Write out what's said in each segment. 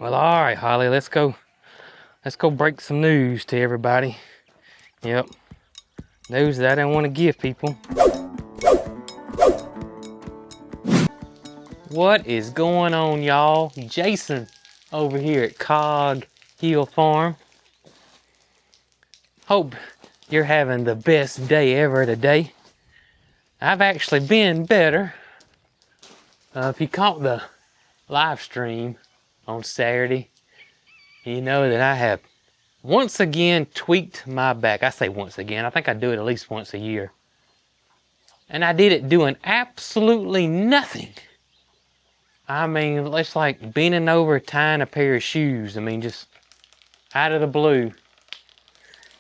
Well, all right, Holly, let's go. Let's go break some news to everybody. Yep, news that I don't want to give people. What is going on, y'all? Jason over here at Cog Hill Farm. Hope you're having the best day ever today. I've actually been better. If you caught the live stream on Saturday, you know that I have once again tweaked my back. I say once again, I think I do it at least once a year. And I did it doing absolutely nothing. I mean, it's like bending over tying a pair of shoes. I mean, just out of the blue.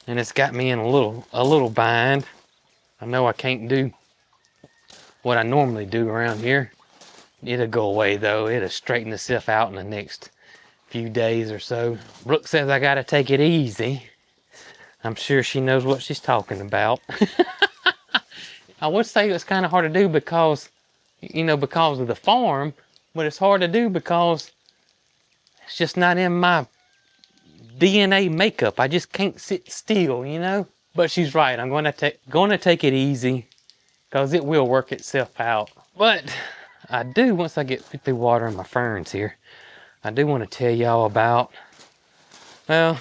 And it's got me in a little bind. I know I can't do what I normally do around here. It'll go away though. It'll straighten itself out in the next few days or so. Brooke says I gotta take it easy. I'm sure she knows what she's talking about. I would say it's kind of hard to do because, you know, because of the farm, but it's hard to do because it's just not in my DNA makeup. I just can't sit still, you know? But she's right. I'm going to take it easy because it will work itself out. But I do, once I get through watering my ferns here, I do want to tell y'all about, well,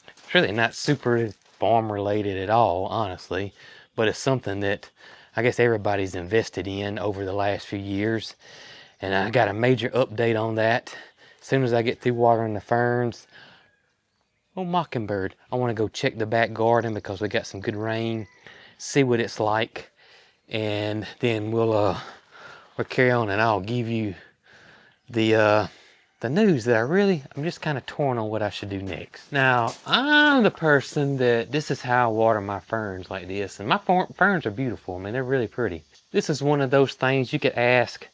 it's really not super farm related at all, honestly, but it's something that I guess everybody's invested in over the last few years. And I got a major update on that. As soon as I get through watering the ferns, oh, mockingbird, I want to go check the back garden because we got some good rain, see what it's like, and then we'll carry on and I'll give you the news that I'm just kind of torn on what I should do next. Now, I'm the person that this is how I water my ferns like this, and my ferns are beautiful. I mean, they're really pretty. This is one of those things you could ask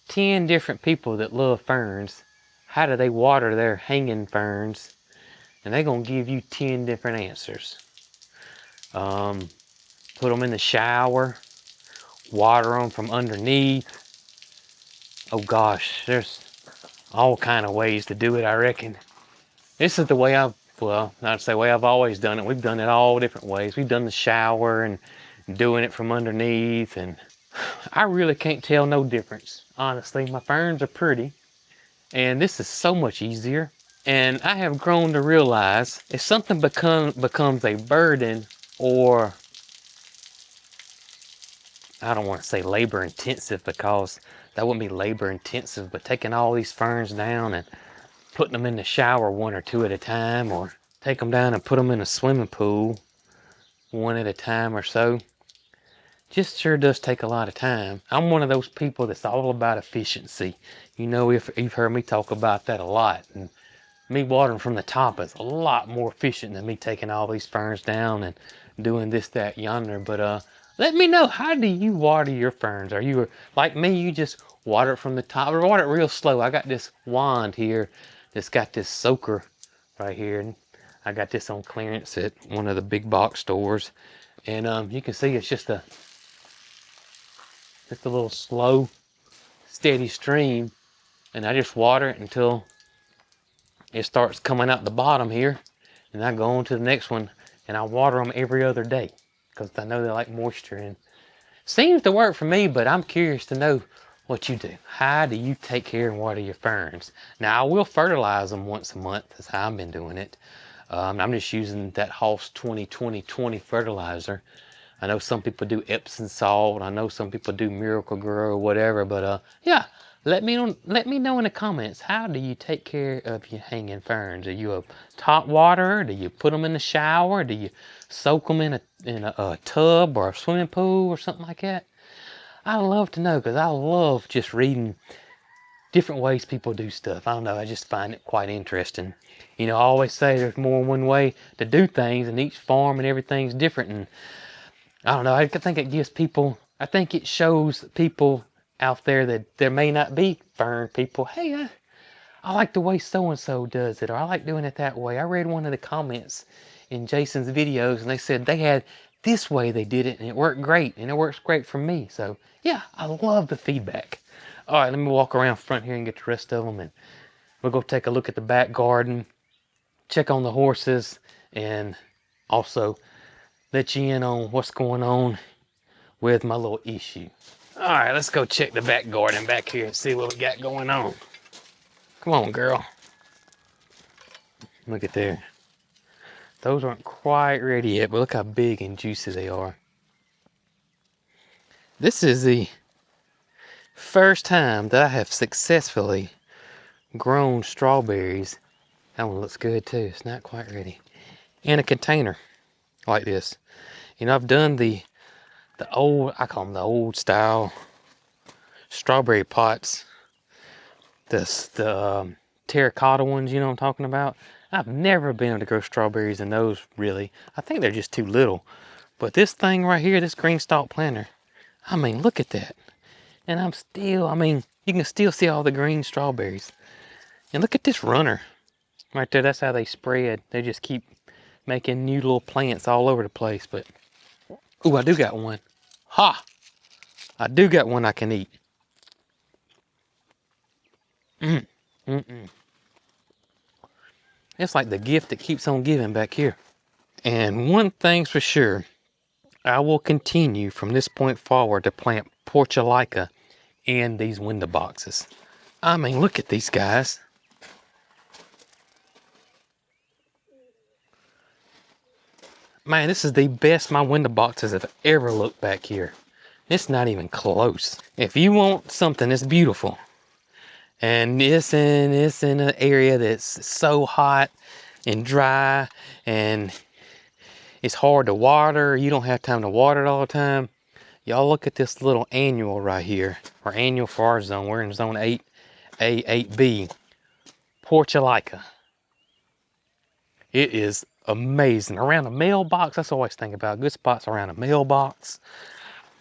10 different people that love ferns, how do they water their hanging ferns? And they're gonna give you 10 different answers. Put them in the shower, water them from underneath. Oh gosh, there's all kind of ways to do it, I reckon. This is the way I'd say way I've always done it. We've done it all different ways. We've done the shower and doing it from underneath, and I really can't tell no difference. Honestly, my ferns are pretty, and this is so much easier. And I have grown to realize if something becomes a burden, or I don't want to say labor intensive because that wouldn't be labor intensive, but taking all these ferns down and putting them in the shower one or two at a time, or take them down and put them in a swimming pool one at a time or so, just sure does take a lot of time. I'm one of those people that's all about efficiency. You know, if you've heard me talk about that a lot, and me watering from the top is a lot more efficient than me taking all these ferns down and doing this, that, yonder. But let me know, how do you water your ferns? Are you like me, you just water it from the top, or water it real slow? I got this wand here that's got this soaker right here, and I got this on clearance at one of the big box stores, and you can see it's just a little slow, steady stream, and I just water it until it starts coming out the bottom here, and I go on to the next one, and I water them every other day because I know they like moisture, and seems to work for me. But I'm curious to know what you do. How do you take care and water your ferns? Now, I will fertilize them once a month. That's how I've been doing it. I'm just using that Hoss 20-20-20 fertilizer. I know some people do Epsom salt. I know some people do Miracle Grow or whatever. But yeah, let me know in the comments. How do you take care of your hanging ferns? Are you a top waterer? Do you put them in the shower? Do you soak them in a tub or a swimming pool or something like that? I love to know, because I love just reading different ways people do stuff. I don't know, I just find it quite interesting. You know, I always say there's more than one way to do things, and each farm and everything's different. And I don't know, I think it gives people, I think it shows people out there that there may not be fern people. Hey, I like the way so-and-so does it, or I like doing it that way. I read one of the comments in Jason's videos, and they said they had this way they did it, and it worked great, and it works great for me. So yeah, I love the feedback. All right, let me walk around front here and get the rest of them, and We'll go take a look at the back garden, check on the horses, and also let you in on what's going on with my little issue. All right, let's go check the back garden back here and see what we got going on. Come on, girl. Look at there. Those aren't quite ready yet, but look how big and juicy they are. This is the first time that I have successfully grown strawberries. That one looks good too. It's not quite ready. In a container like this. You know, I've done the old, I call them the old style strawberry pots. The terracotta ones, you know what I'm talking about? I've never been able to grow strawberries in those, really. I think they're just too little. But this thing right here, this green stalk planter, I mean, look at that. And I'm still, I mean, you can still see all the green strawberries. And look at this runner. Right there, that's how they spread. They just keep making new little plants all over the place. But, ooh, I do got one. Ha! I do got one I can eat. It's like the gift that keeps on giving back here. And one thing's for sure, I will continue from this point forward to plant portulaca in these window boxes. I mean, look at these guys. Man, this is the best my window boxes have ever looked back here. It's not even close. If you want something that's beautiful, and it's in an area that's so hot and dry, and it's hard to water, you don't have time to water it all the time, y'all look at this little annual right here, or annual for our zone. We're in zone 8A, 8B, portulaca. It is amazing. Around a mailbox, that's always thing about good spots around a mailbox.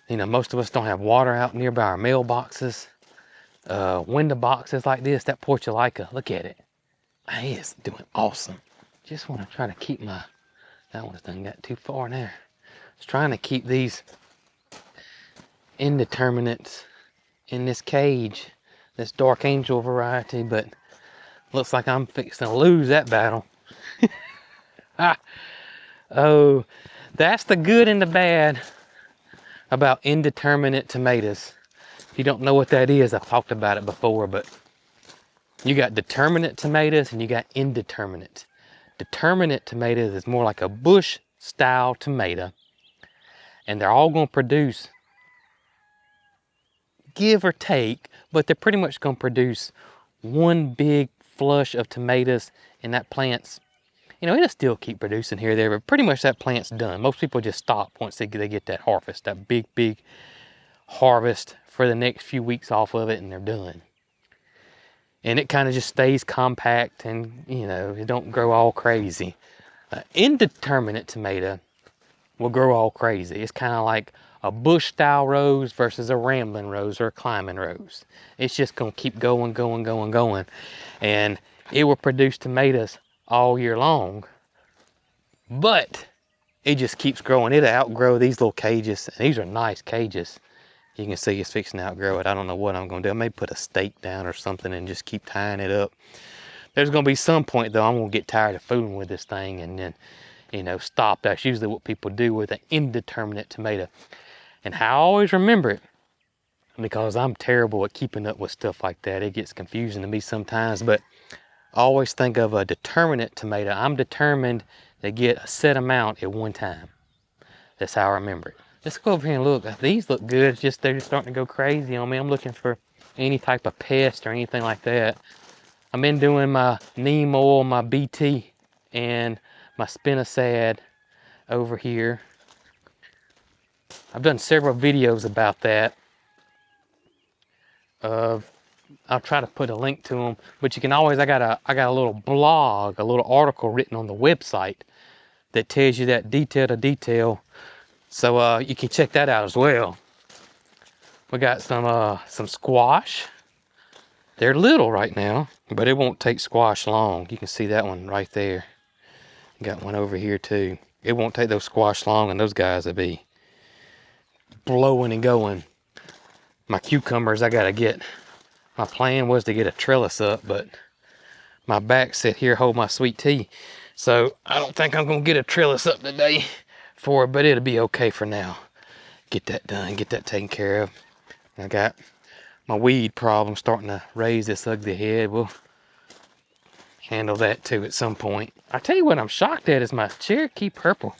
You know, most of us don't have water out nearby our mailboxes. Window boxes like this, that portulaca, look at it. Man, it's doing awesome. Just want to try to keep my, that one's done got too far now. Just trying to keep these indeterminates in this cage, this dark angel variety, but looks like I'm fixing to lose that battle. Oh, that's the good and the bad about indeterminate tomatoes. If you don't know what that is, I've talked about it before, but you got determinate tomatoes and you got indeterminate. Determinate tomatoes is more like a bush style tomato, and they're all going to produce, give or take, but they're pretty much going to produce one big flush of tomatoes, and that plant's, you know, it'll still keep producing here or there, but pretty much that plant's done. Most people just stop once they get that harvest, that big harvest for the next few weeks off of it, and they're done. And it kind of just stays compact, and, you know, it don't grow all crazy. Indeterminate tomato will grow all crazy. It's kind of like a bush style rose versus a rambling rose or a climbing rose. It's just going to keep going. And it will produce tomatoes all year long, but it just keeps growing. It'll outgrow these little cages, and these are nice cages. You can see it's fixing to outgrow it. I don't know what I'm going to do. I may put a stake down or something and just keep tying it up. There's going to be some point, though, I'm going to get tired of fooling with this thing and then, you know, stop. That's usually what people do with an indeterminate tomato. And how I always remember it, because I'm terrible at keeping up with stuff like that. It gets confusing to me sometimes, but I always think of a determinate tomato. I'm determined to get a set amount at one time. That's how I remember it. Let's go over here and look. These look good. It's just they're just starting to go crazy on me. I'm looking for any type of pest or anything like that. I've been doing my neem oil, my BT, and my spinosad over here. I've done several videos about that. I'll try to put a link to them, but you can always, I got a little blog, a little article written on the website that tells you that detail to detail. So you can check that out as well. We got some squash. They're little right now, but it won't take squash long. You can see that one right there. Got one over here too. It won't take those squash long, and those guys will be blowing and going. My cucumbers, I gotta get. My plan was to get a trellis up, but my back set here, hold my sweet tea. So I don't think I'm gonna get a trellis up today for it, but it'll be okay for now. Get that done, get that taken care of. I got my weed problem starting to raise this ugly head. We'll handle that too at some point. I tell you what I'm shocked at is my Cherokee purple.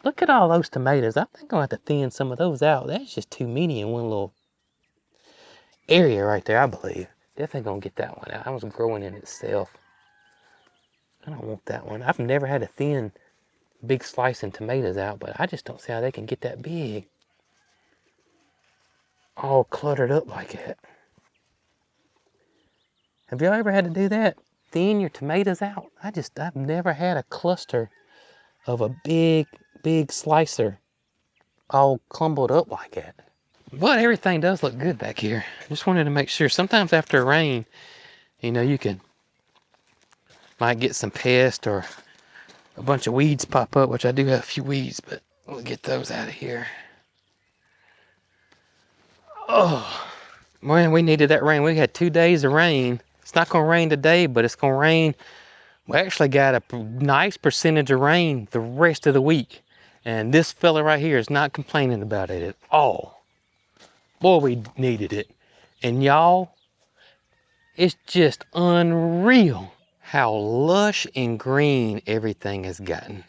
Look at all those tomatoes. I think I'm gonna have to thin some of those out. That's just too many in one little area right there, I believe. Definitely gonna get that one out. That was growing in itself. I don't want that one. I've never had a thin big slicing tomatoes out, but I just don't see how they can get that big. All cluttered up like that. Have y'all ever had to do that? Thin your tomatoes out? I've never had a cluster of a big slicer all clumbled up like that. But everything does look good back here. Just wanted to make sure. Sometimes after a rain, you know, might get some pest or a bunch of weeds pop up, which I do have a few weeds, but we'll get those out of here. Oh, man, we needed that rain. We had 2 days of rain. It's not gonna rain today, but it's gonna rain. We actually got a nice percentage of rain the rest of the week. And this fella right here is not complaining about it at all. Boy, we needed it. And y'all, it's just unreal how lush and green everything has gotten.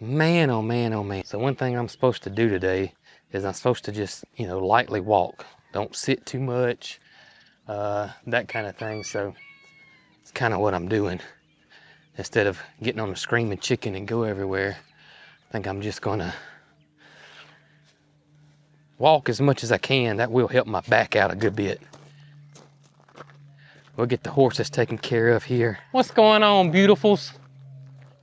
Man, oh man, oh man. So one thing I'm supposed to do today is I'm supposed to just, you know, lightly walk. Don't sit too much, that kind of thing. So it's kind of what I'm doing. Instead of getting on the screaming chicken and go everywhere, I think I'm just gonna walk as much as I can. That will help my back out a good bit. We'll get the horses taken care of here. What's going on, beautifuls?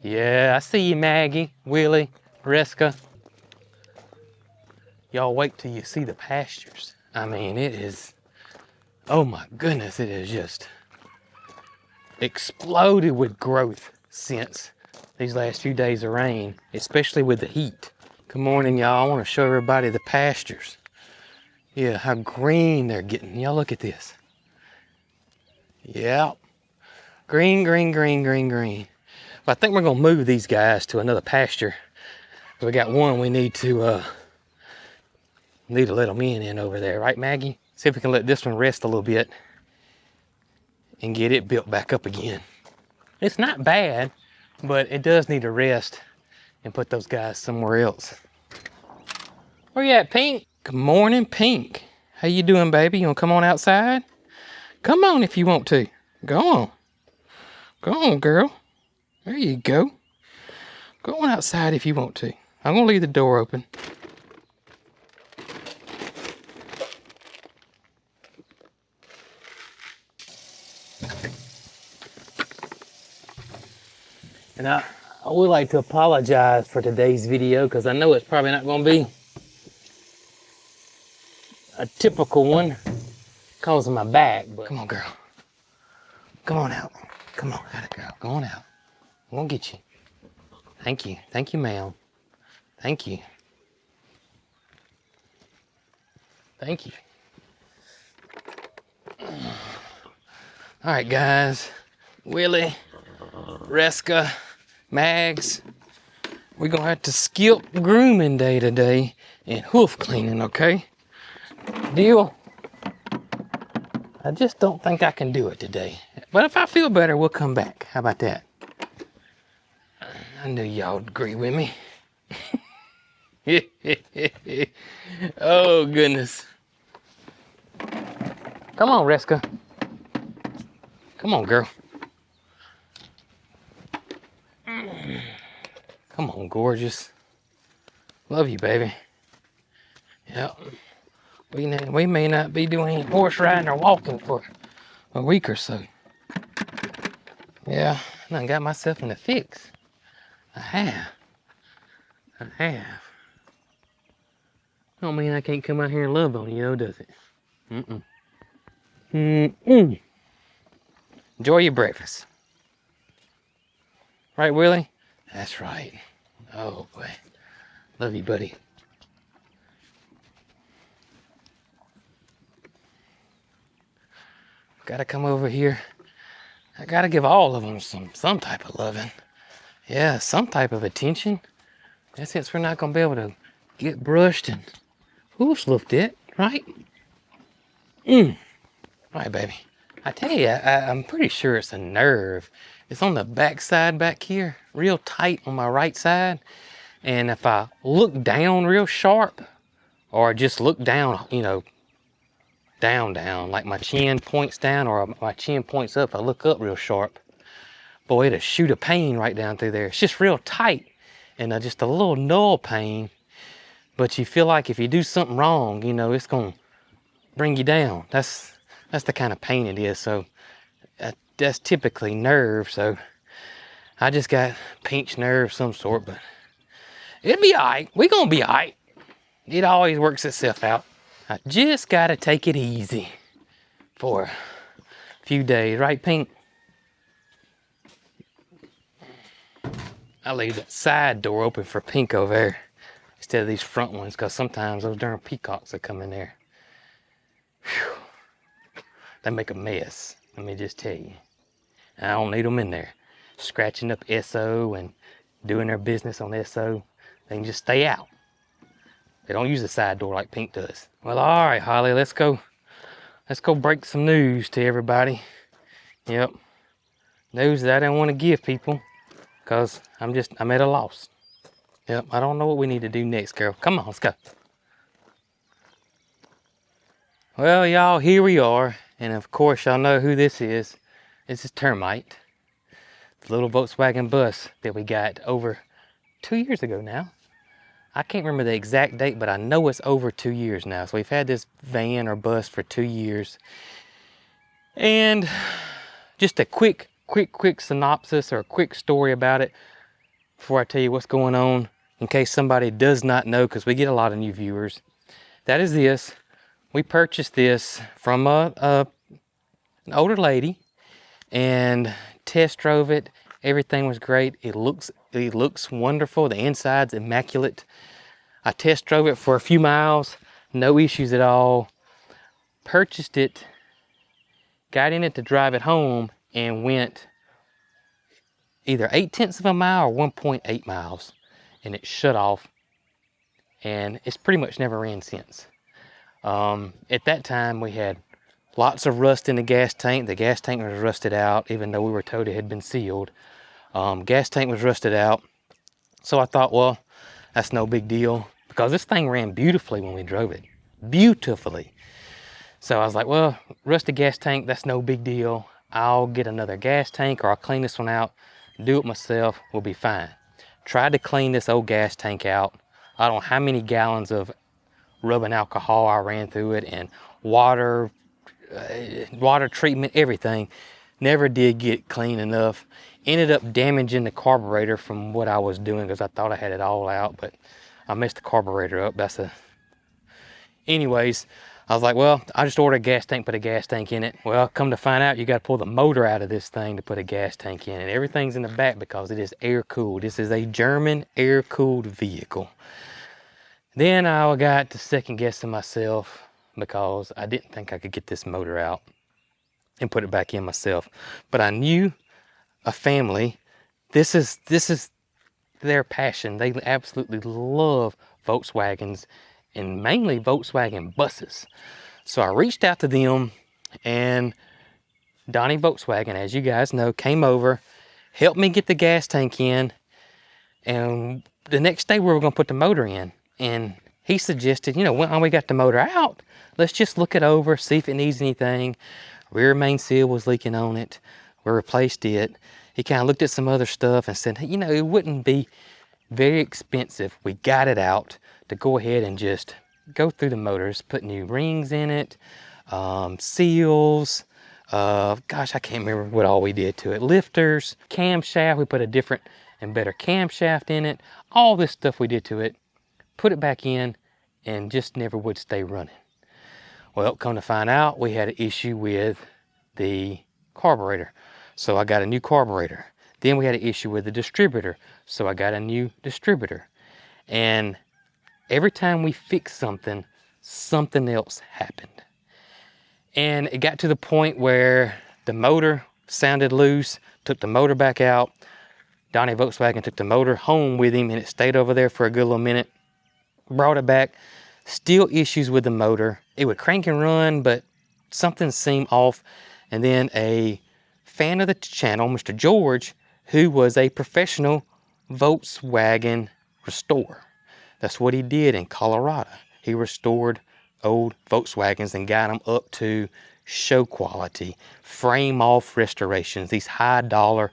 Yeah, I see you, Maggie, Willie, Reska. Y'all wait till you see the pastures. I mean, it is, oh my goodness, it is just exploded with growth since these last few days of rain, especially with the heat. Good morning, y'all. I want to show everybody the pastures. Yeah, how green they're getting. Y'all look at this. Yeah, green, green, green, green, green. Well, I think we're gonna move these guys to another pasture. We got one we need to let them in over there, right, Maggie? See if we can let this one rest a little bit and get it built back up again. It's not bad, but it does need to rest and put those guys somewhere else. Where you at, Pink? Good morning, Pink. How you doing, baby? You wanna come on outside? Come on if you want to. Go on. Go on, girl. There you go. Go on outside if you want to. I'm gonna leave the door open. And I would like to apologize for today's video because I know it's probably not going to be a typical one because of my back. But come on, girl. Come on out. Come on, got it, girl. Go on out. I'm going to get you. Thank you. Thank you, ma'am. Thank you. Thank you. All right, guys. Willie, Reska, Mags, we're gonna have to skip grooming day today and hoof cleaning, okay? Deal? I just don't think I can do it today. But if I feel better, we'll come back. How about that? I knew y'all would agree with me. Oh, goodness. Come on, Reska. Come on, girl. Come on, gorgeous. Love you, baby. Yep. We may not be doing any horse riding or walking for a week or so. Yeah, I done got myself in a fix. I have. Don't mean I can't come out here and love on you, though, does it? Enjoy your breakfast. Right, Willie? That's right. Oh, boy. Love you, buddy. Gotta come over here I gotta give all of them some type of loving. Yeah, some type of attention. And since we're not gonna be able to get brushed and hoofed it, right? Right, baby. I tell you, I'm pretty sure it's a nerve. It's on the back side back here, real tight on my right side. And if I look down real sharp, or just look down, you know, down, like my chin points down or my chin points up, I look up real sharp, boy, it'll shoot a pain right down through there. It's just real tight and just a little null pain. But you feel like if you do something wrong, you know, it's gonna bring you down. That's the kind of pain it is. So that's typically nerve. So I just got pinched nerve of some sort, but it'll be all right. We're gonna be all right. It always works itself out. I just gotta take it easy for a few days, right, Pink? I leave that side door open for Pink over there instead of these front ones, because sometimes those darn peacocks that come in there, whew, they make a mess. Let me just tell you. I don't need them in there scratching up SO and doing their business on SO. They can just stay out. They don't use the side door like Pink does. Well, all right, Holly, let's go break some news to everybody. Yep, news that I don't want to give people, because I'm at a loss. Yep, I don't know what we need to do next, girl. Come on, let's go. Well, y'all, here we are. And of course, y'all know who this is. This is Termite, the little Volkswagen bus that we got over 2 years ago now. I can't remember the exact date, but I know it's over 2 years now. So we've had this van or bus for 2 years. And just a quick synopsis or a quick story about it before I tell you what's going on, in case somebody does not know, because we get a lot of new viewers. That is this. We purchased this from an older lady and test drove it. Everything was great. It looks wonderful. The inside's immaculate. I test drove it for a few miles, no issues at all. Purchased it, got in it to drive it home, and went either 0.8 of a mile or 1.8 miles, and it shut off, and it's pretty much never ran since. At that time, we had lots of rust in the gas tank. The gas tank was rusted out, even though we were told it had been sealed. Gas tank was rusted out. So I thought, well, that's no big deal, because this thing ran beautifully when we drove it. Beautifully. So I was like, well, rusted gas tank, that's no big deal. I'll get another gas tank, or I'll clean this one out, do it myself, we'll be fine. Tried to clean this old gas tank out. I don't know how many gallons of rubbing alcohol I ran through it, and water treatment, everything. Never did get clean enough. Ended up damaging the carburetor from what I was doing, because I thought I had it all out, but I messed the carburetor up. Anyways, I was like, well, I just ordered a gas tank, put a gas tank in it. Well, come to find out, you got to pull the motor out of this thing to put a gas tank in, and everything's in the back because it is air cooled. This is a German air cooled vehicle. Then I got to second guessing myself, because I didn't think I could get this motor out and put it back in myself. But I knew a family, this is their passion. They absolutely love Volkswagens, and mainly Volkswagen buses. So I reached out to them, and Donnie Volkswagen, as you guys know, came over, helped me get the gas tank in, and the next day we were going to put the motor in. And he suggested, you know, when we got the motor out, let's just look it over, see if it needs anything. Rear main seal was leaking on it. We replaced it. He kind of looked at some other stuff and said, you know, it wouldn't be very expensive. We got it out to go ahead and just go through the motors, put new rings in it, seals, gosh, I can't remember what all we did to it. Lifters, camshaft, we put a different and better camshaft in it. All this stuff we did to it, put it back in, and just never would stay running. Well, come to find out, we had an issue with the carburetor. So I got a new carburetor. Then we had an issue with the distributor. So I got a new distributor. And every time we fixed something, something else happened. And it got to the point where the motor sounded loose, took the motor back out. Donnie Volkswagen took the motor home with him and it stayed over there for a good little minute. Brought it back, still issues with the motor. It would crank and run, but something seemed off. And then a fan of the channel, Mr. George, who was a professional Volkswagen restorer. That's what he did in Colorado. He restored old Volkswagens and got them up to show quality, frame off restorations, these high dollar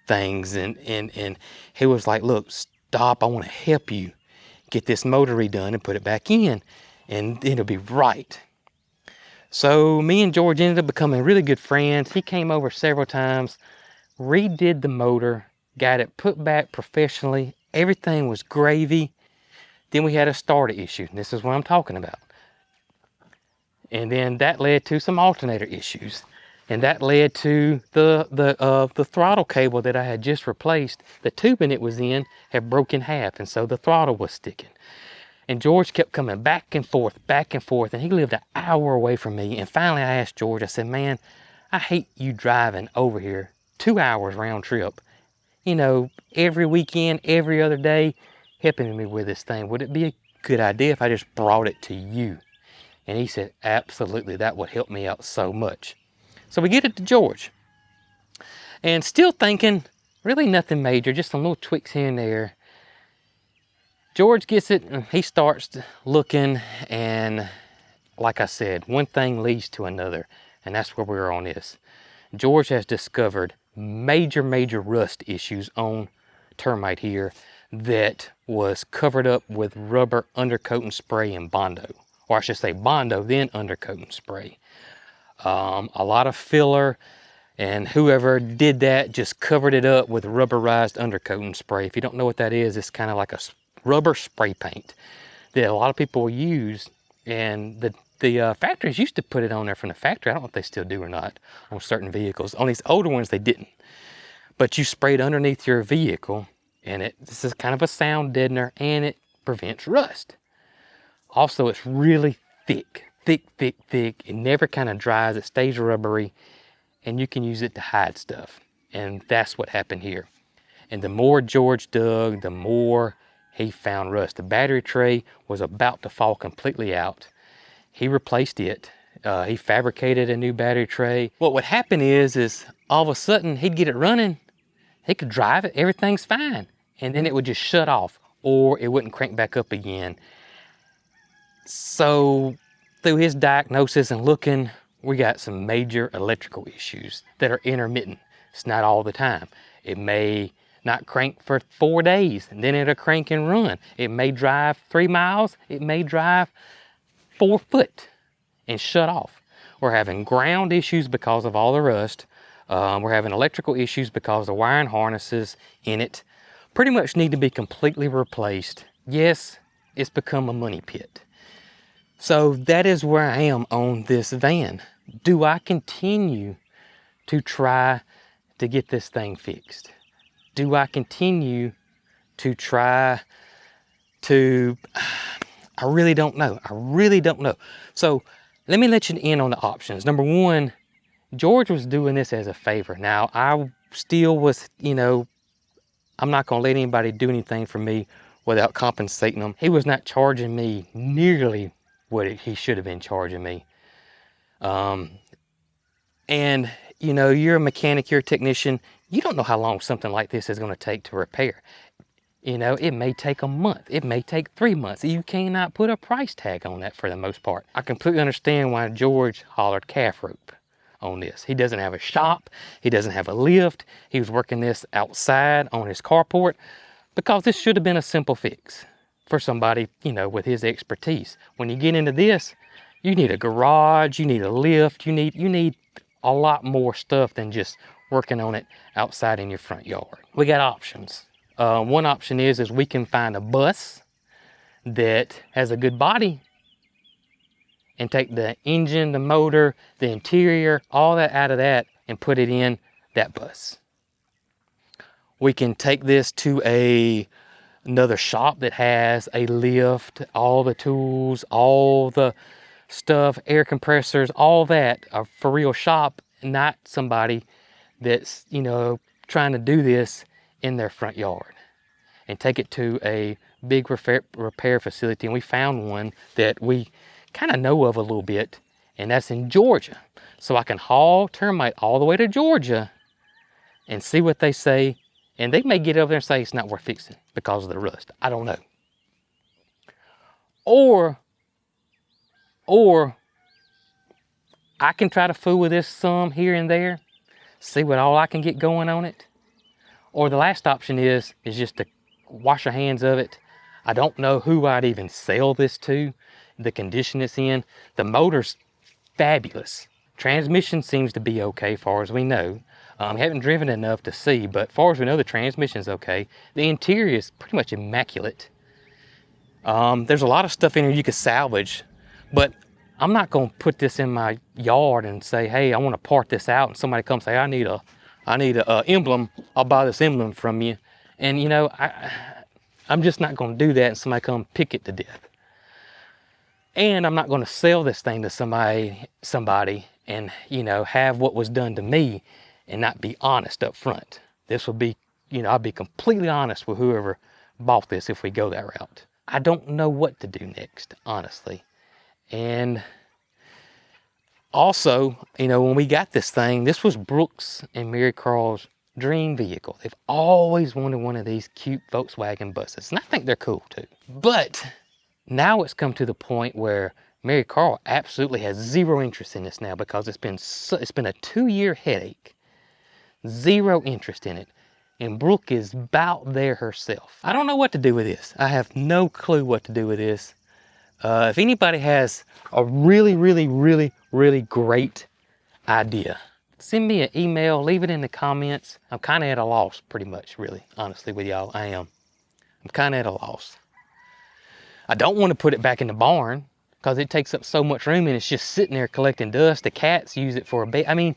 things. And he was like, look, stop, I want to help you get this motor redone and put it back in, and it'll be right. So me and George ended up becoming really good friends. He came over several times, redid the motor, got it put back professionally. Everything was gravy. Then we had a starter issue. This is what I'm talking about. And then that led to some alternator issues. And that led to the throttle cable that I had just replaced. The tubing it was in had broken in half, and so the throttle was sticking. And George kept coming back and forth, and he lived an hour away from me. And finally I asked George, I said, man, I hate you driving over here 2 hours round trip. You know, every weekend, every other day, helping me with this thing. Would it be a good idea if I just brought it to you? And he said, absolutely, that would help me out so much. So we get it to George. And still thinking, really nothing major, just some little tweaks here and there. George gets it, and he starts looking, and like I said, one thing leads to another, and that's where we're on this. George has discovered major rust issues on Termite here that was covered up with rubber undercoating spray and Bondo. Or I should say Bondo, then undercoating spray. A lot of filler, and whoever did that just covered it up with rubberized undercoating spray. If you don't know what that is, it's kind of like a rubber spray paint that a lot of people use, and the factories used to put it on there from the factory. I don't know if they still do or not on certain vehicles. On these older ones, they didn't. But you spray it underneath your vehicle, and this is kind of a sound deadener, and it prevents rust. Also, it's really thick. It never kind of dries. It stays rubbery, and you can use it to hide stuff. And that's what happened here. And the more George dug, the more he found rust. The battery tray was about to fall completely out. He replaced it. He fabricated a new battery tray. What would happen is all of a sudden he'd get it running. He could drive it. Everything's fine. And then it would just shut off, or it wouldn't crank back up again. So through his diagnosis and looking, we got some major electrical issues that are intermittent. It's not all the time. It may not crank for 4 days, and then it'll crank and run. It may drive 3 miles. It may drive 4 foot and shut off. We're having ground issues because of all the rust. We're having electrical issues because the wiring harnesses in it pretty much need to be completely replaced. Yes, it's become a money pit. So that is where I am on this van. Do I continue to try to get this thing fixed? Do I continue to try to... I really don't know. I really don't know. So let me let you in on the options. Number one, George was doing this as a favor. Now, I still was, you know, I'm not going to let anybody do anything for me without compensating them. He was not charging me nearly what he should have been charging me. And, you know, you're a mechanic, you're a technician. You don't know how long something like this is going to take to repair. You know, it may take a month. It may take 3 months. You cannot put a price tag on that for the most part. I completely understand why George hollered calf rope on this. He doesn't have a shop. He doesn't have a lift. He was working this outside on his carport because this should have been a simple fix for somebody, you know, with his expertise. When you get into this, you need a garage, you need a lift, you need a lot more stuff than just working on it outside in your front yard. We got options. One option is we can find a bus that has a good body and take the engine, the motor, the interior, all that out of that and put it in that bus. We can take this to another shop that has a lift, all the tools, all the stuff, air compressors, all that, a for real shop, not somebody that's, you know, trying to do this in their front yard and take it to a big repair facility. And we found one that we kind of know of a little bit, and that's in Georgia. So I can haul termite all the way to Georgia and see what they say. And they may get over there and say it's not worth fixing because of the rust. I don't know. Or I can try to fool with this some here and there, see what all I can get going on it. Or the last option is just to wash your hands of it. I don't know who I'd even sell this to, the condition it's in. The motor's fabulous. Transmission seems to be okay, far as we know. Haven't driven enough to see, but far as we know, the transmission's okay. The interior is pretty much immaculate. There's a lot of stuff in here you could salvage, but I'm not gonna put this in my yard and say, hey, I wanna part this out, and somebody comes say, I need a emblem, I'll buy this emblem from you. And you know, I'm just not gonna do that and somebody come pick it to death. And I'm not gonna sell this thing to somebody and, you know, have what was done to me and not be honest up front. This will be, you know, I'll be completely honest with whoever bought this if we go that route. I don't know what to do next, honestly. And also, you know, when we got this thing, this was Brooks and Mary Carl's dream vehicle. They've always wanted one of these cute Volkswagen buses, and I think they're cool too. But now it's come to the point where Mary Carl absolutely has zero interest in this now, because it's been a 2-year headache. Zero interest in it. And Brooke is about there herself. I don't know what to do with this. I have no clue what to do with this. If anybody has a really great idea, send me an email, leave it in the comments. I'm kind of at a loss, pretty much, really, honestly with y'all. I am. I'm kind of at a loss. I don't want to put it back in the barn because it takes up so much room and it's just sitting there collecting dust. The cats use it for a bait. I mean,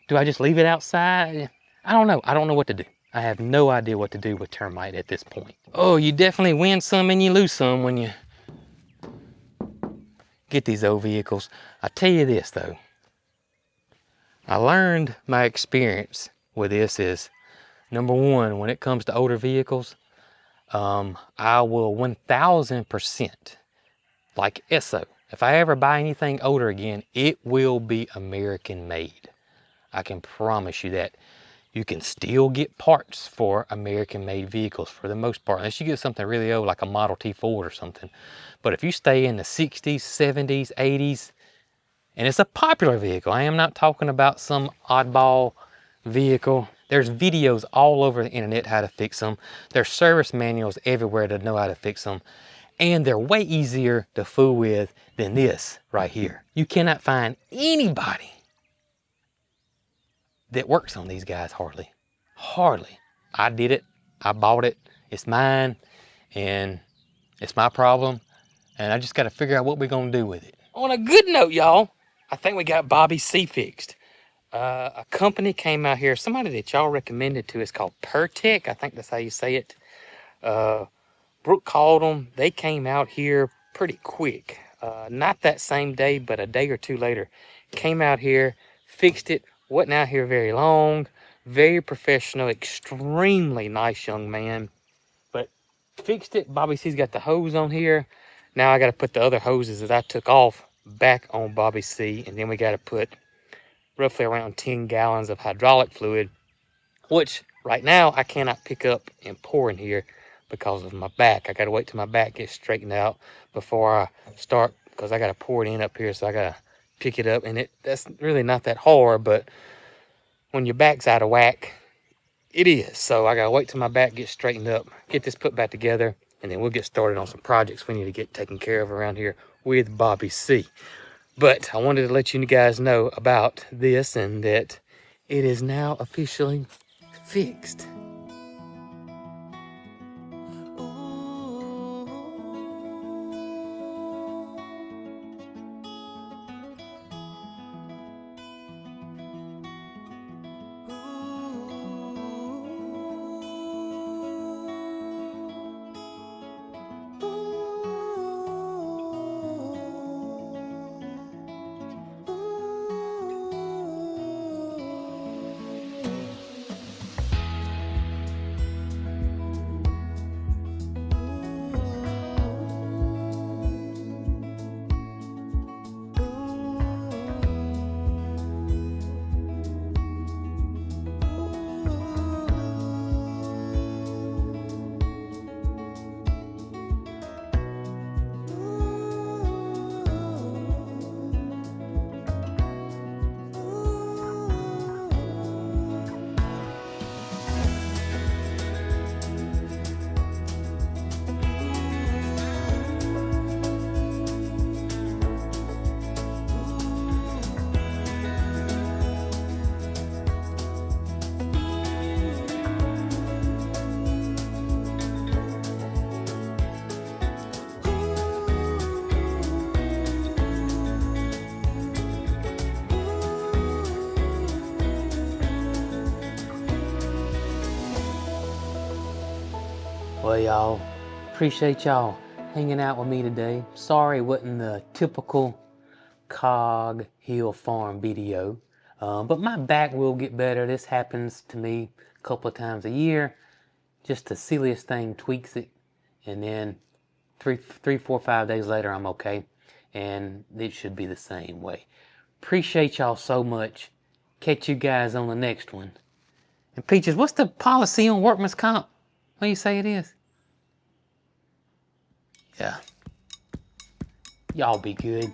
do I just leave it outside? I don't know. I don't know what to do. I have no idea what to do with termite at this point. Oh, you definitely win some and you lose some when you get these old vehicles. I tell you this though, I learned my experience with this is, number one, when it comes to older vehicles, I will 1000%, like Esso, if I ever buy anything older again, it will be American made. I can promise you that. You can still get parts for American made vehicles for the most part, unless you get something really old like a Model T Ford or something. But if you stay in the 60s, 70s, 80s, and it's a popular vehicle, I am not talking about some oddball vehicle. There's videos all over the internet how to fix them. There's service manuals everywhere to know how to fix them. And they're way easier to fool with than this right here. You cannot find anybody that works on these guys, hardly. I did it, I bought it, it's mine, and it's my problem, and I just gotta figure out what we're gonna do with it. On a good note, y'all, I think we got Bobby C fixed. A company came out here, somebody that y'all recommended to us called Pertec, I think that's how you say it. Brooke called them, they came out here pretty quick. Not that same day, but a day or two later. Came out here, fixed it, wasn't out here very long, very professional, extremely nice young man, but fixed it. Bobby C's got the hose on here. Now I got to put the other hoses that I took off back on Bobby C, and then we got to put roughly around 10 gallons of hydraulic fluid, which right now I cannot pick up and pour in here because of my back. I got to wait till my back gets straightened out before I start, because I got to pour it in up here, so I got to pick it up, and that's really not that hard, but when your back's out of whack, it is. So I gotta wait till my back gets straightened up, get this put back together, and then we'll get started on some projects we need to get taken care of around here with Bobby C. But I wanted to let you guys know about this and that it is now officially fixed. Well, y'all, appreciate y'all hanging out with me today. Sorry it wasn't the typical Cog Hill Farm video, but my back will get better. This happens to me a couple of times a year. Just the silliest thing tweaks it, and then three, 4, 5 days later, I'm okay. And it should be the same way. Appreciate y'all so much. Catch you guys on the next one. And Peaches, what's the policy on workman's comp? What do you say it is? Yeah. Y'all be good.